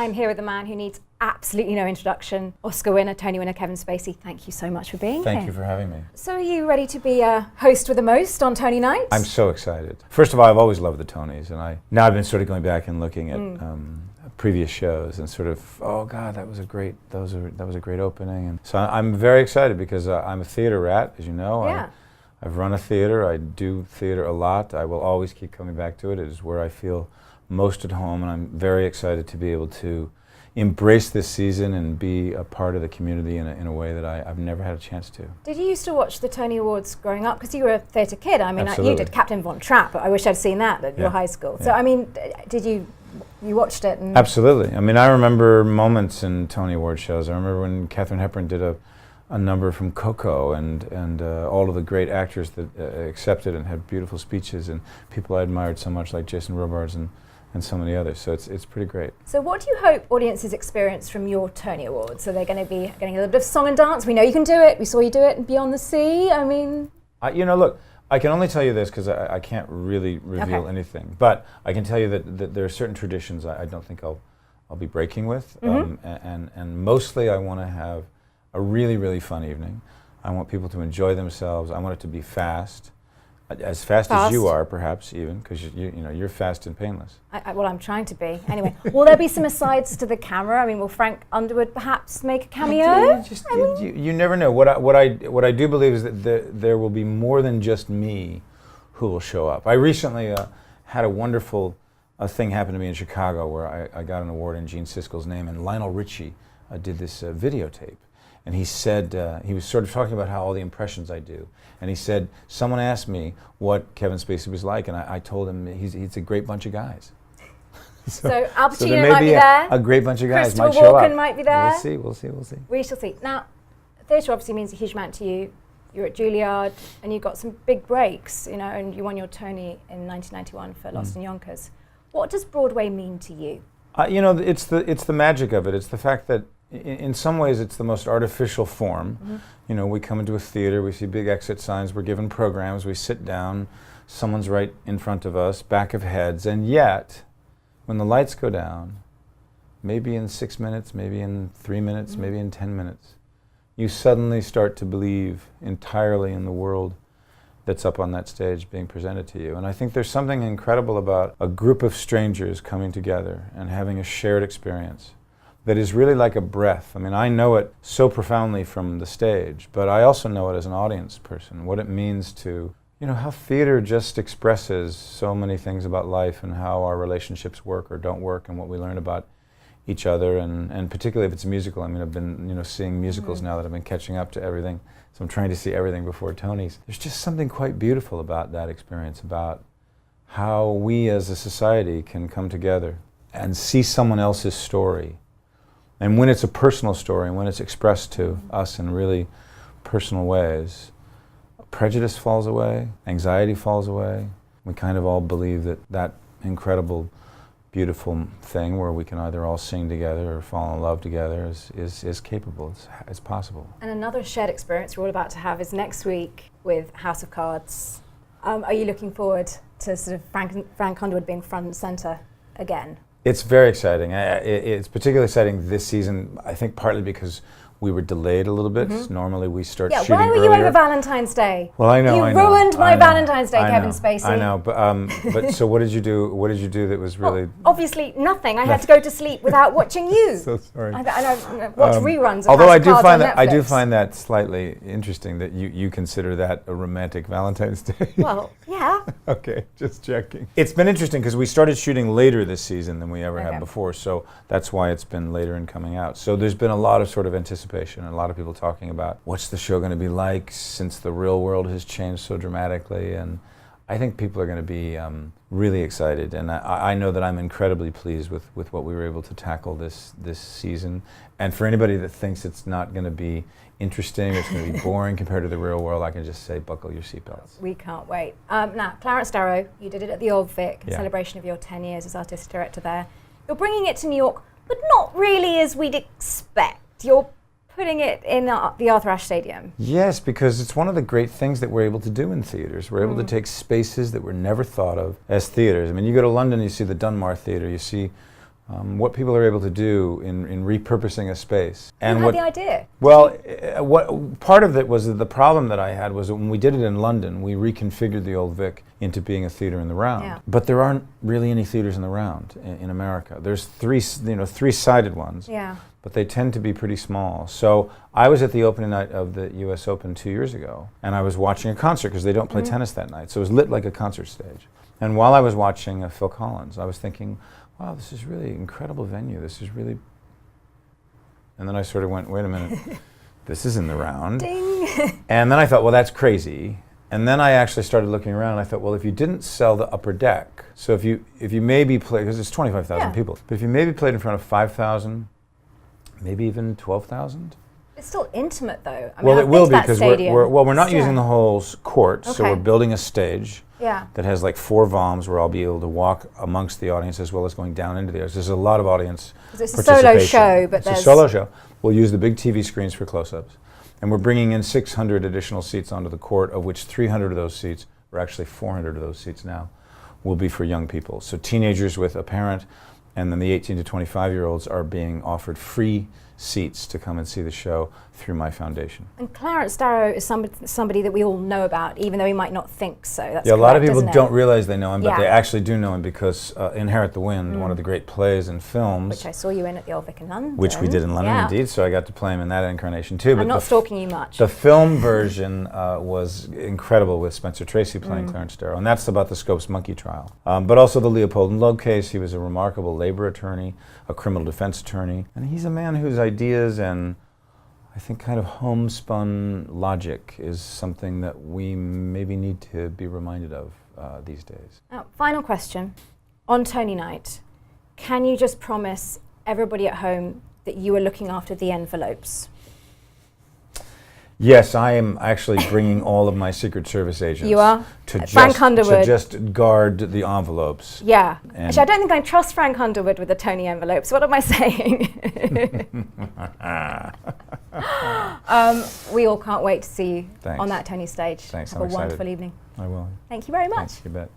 I'm here with a man who needs absolutely no introduction. Oscar winner, Tony winner, Kevin Spacey. Thank you so much for being here. Thank you for having me. So are you ready to be a host with the most on Tony night? I'm so excited. First of all, I've always loved the Tonys, and now I've been sort of going back and looking at previous shows and sort of, oh God, that was a great opening. And so I'm very excited because I'm a theater rat, as you know. Yeah. I've run a theater. I do theater a lot. I will always keep coming back to it. It is where I feel most at home, and I'm very excited to be able to embrace this season and be a part of the community in a way that I've never had a chance to. Did you used to watch the Tony Awards growing up? Because you were a theatre kid. I mean, Absolutely. you did Captain Von Trapp. I wish I'd seen that at your high school. So, I mean, did you watched it? And Absolutely. I mean, I remember moments in Tony Award shows. I remember when Katharine Hepburn did a number from Coco, and all of the great actors that accepted and had beautiful speeches, and people I admired so much, like Jason Robards and so many others. So it's pretty great. So what do you hope audiences experience from your Tony Awards? So they're going to be getting a little bit of song and dance. We know you can do it. We saw you do it in Beyond the Sea. I mean... look, I can only tell you this because I can't really reveal anything. But I can tell you that there are certain traditions I don't think I'll be breaking with. And mostly I want to have a really, really fun evening. I want people to enjoy themselves. I want it to be fast. As fast as you are, perhaps, even, because you're fast and painless. Well, I'm trying to be. Anyway, will there be some asides to the camera? I mean, will Frank Underwood perhaps make a cameo? You never know. What I do believe is that there will be more than just me who will show up. I recently had a wonderful thing happen to me in Chicago where I got an award in Gene Siskel's name, and Lionel Richie did this videotape. And he said, he was sort of talking about how all the impressions I do. And he said, someone asked me what Kevin Spacey was like, and I told him he's a great bunch of guys. so Al Pacino there may might be there. A great bunch of guys Christopher might show up. Walken might be there. We'll see. We shall see. Now, theatre obviously means a huge amount to you. You're at Juilliard, and you got some big breaks, and you won your Tony in 1991 for Lost in Yonkers. What does Broadway mean to you? It's the magic of it. It's the fact that in some ways it's the most artificial form. We come into a theater, we see big exit signs, we're given programs, we sit down, someone's right in front of us, back of heads, and yet, when the lights go down, maybe in 6 minutes, maybe in 3 minutes, maybe in 10 minutes, you suddenly start to believe entirely in the world that's up on that stage being presented to you. And I think there's something incredible about a group of strangers coming together and having a shared experience that is really like a breath. I mean, I know it so profoundly from the stage, but I also know it as an audience person, what it means to, how theater just expresses so many things about life and how our relationships work or don't work and what we learn about each other, and particularly if it's musical. I mean, I've been, seeing musicals now that I've been catching up to everything, so I'm trying to see everything before Tony's. There's just something quite beautiful about that experience, about how we as a society can come together and see someone else's story. And when it's a personal story, and when it's expressed to us in really personal ways, prejudice falls away, anxiety falls away. We kind of all believe that incredible, beautiful thing where we can either all sing together or fall in love together is capable, it's possible. And another shared experience we're all about to have is next week with House of Cards. Are you looking forward to sort of Frank Underwood being front and centre again? It's very exciting. It's particularly exciting this season, I think partly because we were delayed a little bit. Normally we start shooting earlier. Why were you over Valentine's Day? Well, I know. You ruined my Valentine's Day, Kevin Spacey. I know, but so what did you do? What did you do that was really? Well, obviously nothing. I had to go to sleep without watching you. So sorry. I watch reruns of although House of Cards on Netflix. I do find that slightly interesting that you consider that a romantic Valentine's Day. Well, yeah. Okay, just checking. It's been interesting because we started shooting later this season than we ever had before, so that's why it's been later in coming out. So there's been a lot of sort of anticipation and a lot of people talking about what's the show going to be like since the real world has changed so dramatically, and I think people are going to be really excited, and I know that I'm incredibly pleased with what we were able to tackle this season. And for anybody that thinks it's not going to be interesting, it's going to be boring compared to the real world, I can just say buckle your seatbelts. We can't wait. Now, Clarence Darrow, you did it at the Old Vic in celebration of your 10 years as artistic director there. You're bringing it to New York, but not really as we'd expect. You're putting it in the Arthur Ashe Stadium. Yes, because it's one of the great things that we're able to do in theaters. We're able to take spaces that were never thought of as theaters. I mean, you go to London, you see the Dunmar Theatre, you see what people are able to do in repurposing a space. And what the idea? Well, what part of it was that the problem that I had was that when we did it in London, we reconfigured the Old Vic into being a theater in the round. Yeah. But there aren't really any theaters in the round in America. There's three-sided ones. Yeah. But they tend to be pretty small. So I was at the opening night of the US Open 2 years ago, and I was watching a concert because they don't play tennis that night. So it was lit like a concert stage. And while I was watching Phil Collins, I was thinking, wow, this is really an incredible venue. This is really... And then I sort of went, wait a minute, this is in the round. Ding! And then I thought, well, that's crazy. And then I actually started looking around, and I thought, well, if you didn't sell the upper deck, so if you maybe play, because it's 25,000 people, but if you maybe played in front of 5,000, maybe even 12,000. It's still intimate, though. I mean, Well, I've it will been be to that because stadium. we're not Yeah. using the whole court, so Okay. we're building a stage Yeah. that has like 4 VOMs where I'll be able to walk amongst the audience as well as going down into the audience. There's a lot of audience 'Cause it's a solo participation. show, but it's a there's... solo show. We'll use the big TV screens for close-ups, and we're bringing in 600 additional seats onto the court, of which 300 of those seats, or actually 400 of those seats now, will be for young people. So teenagers with a parent, and then the 18 to 25-year-olds are being offered free seats to come and see the show through my foundation. And Clarence Darrow is somebody that we all know about, even though we might not think so. That's Yeah, a lot of correct, people isn't it? don't realize they know him, but Yeah. they actually do know him because Inherit the Wind, one of the great plays and films, Which I saw you in at the Old Vic in London. which we did in London, Yeah. indeed, so I got to play him in that incarnation too. I'm not stalking you much. The film version was incredible with Spencer Tracy playing Clarence Darrow, and that's about the Scopes Monkey trial. But also the Leopold and Loeb case. He was a remarkable labor attorney, a criminal defense attorney, and he's a man whose ideas and I think kind of homespun logic is something that we maybe need to be reminded of these days. Now, final question. On Tony night, can you just promise everybody at home that you are looking after the envelopes? Yes, I am actually bringing all of my Secret Service agents. You are? To Frank Underwood. To just guard the envelopes. Yeah. And Actually, I don't think I trust Frank Underwood with the Tony envelopes. What am I saying? We all can't wait to see you Thanks. on that Tony stage. Thanks, Have I'm a excited. wonderful evening. I will. Thank you very much. Thanks, you bet.